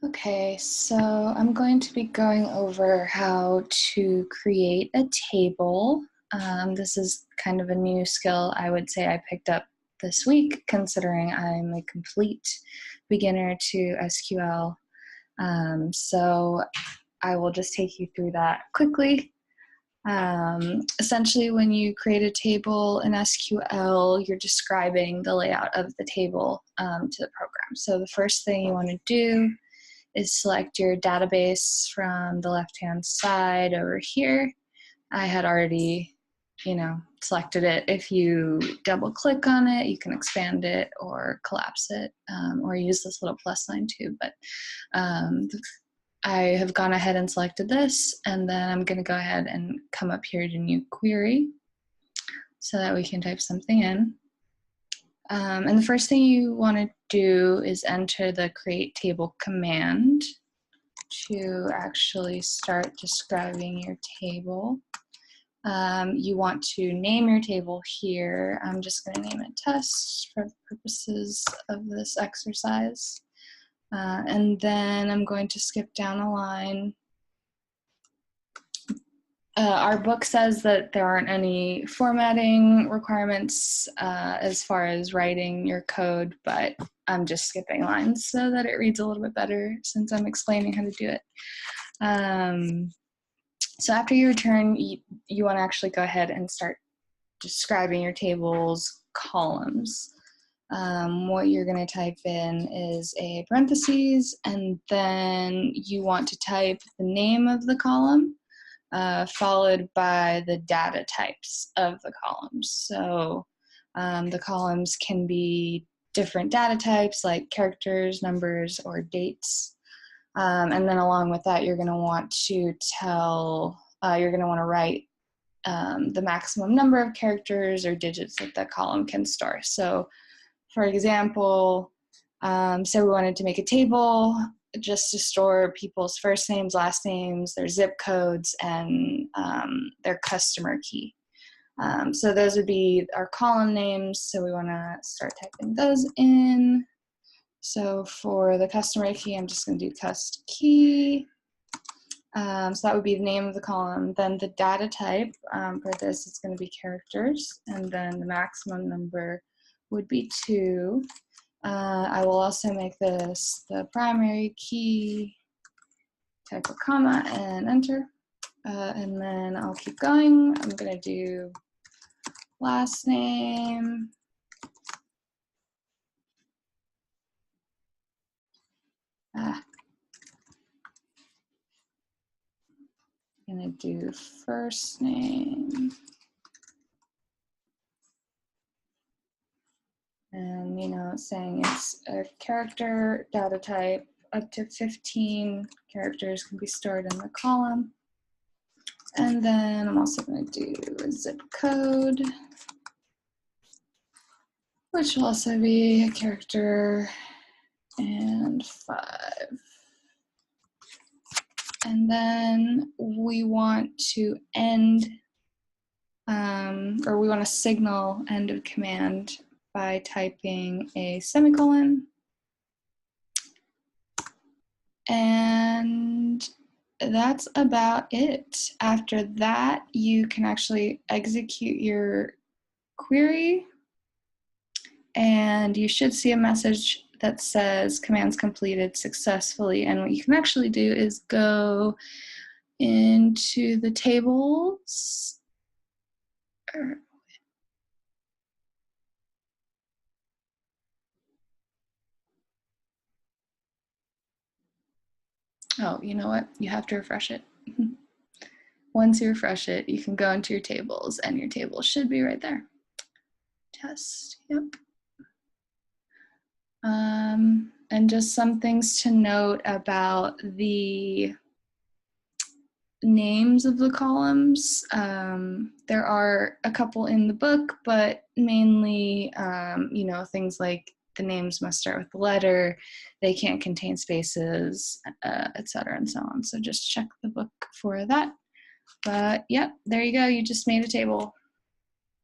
Okay, so I'm going to be going over how to create a table. This is kind of a new skill I would say I picked up this week, considering I'm a complete beginner to SQL. So I will just take you through that quickly. Essentially, when you create a table in SQL, you're describing the layout of the table to the program. So the first thing you want to do is select your database from the left-hand side over here. I had already, selected it. If you double click on it, you can expand it or collapse it, or use this little plus sign too. But I have gone ahead and selected this, and then I'm going to go ahead and come up here to new query so that we can type something in. And the first thing you want to do is enter the create table command to actually start describing your table. You want to name your table here. I'm just going to name it test for the purposes of this exercise. And then I'm going to skip down a line. Our book says that there aren't any formatting requirements as far as writing your code, but I'm just skipping lines so that it reads a little bit better since I'm explaining how to do it. So after you return, you want to actually go ahead and start describing your table's columns. What you're going to type in is a parentheses, and then you want to type the name of the column, followed by the data types of the columns. So the columns can be different data types like characters, numbers, or dates. And then along with that, you're going to want to write the maximum number of characters or digits that the column can store. So for example, say we wanted to make a table just to store people's first names, last names, their zip codes, and their customer key. So those would be our column names. So we want to start typing those in. So for the customer key, I'm just going to do cust key. So that would be the name of the column. Then the data type for this is going to be characters, and then the maximum number would be 2. I will also make this the primary key, type a comma and enter, and then I'll keep going. I'm going to do last name, I'm going to do first name, and it's saying it's a character data type. Up to 15 characters can be stored in the column. And then I'm also going to do a zip code, which will also be a character and 5. And then we want to end, or we want to signal end of command by typing a semicolon. And that's about it. After that, you can actually execute your query, and you should see a message that says commands completed successfully. And what you can actually do is go into the tables. Oh, you know what? You have to refresh it. Once you refresh it, you can go into your tables, and your table should be right there. Test, yep. And just some things to note about the names of the columns. There are a couple in the book, but mainly, things like the names must start with the letter, they can't contain spaces, etc. and so on. So just check the book for that. But yeah, there you go. You just made a table.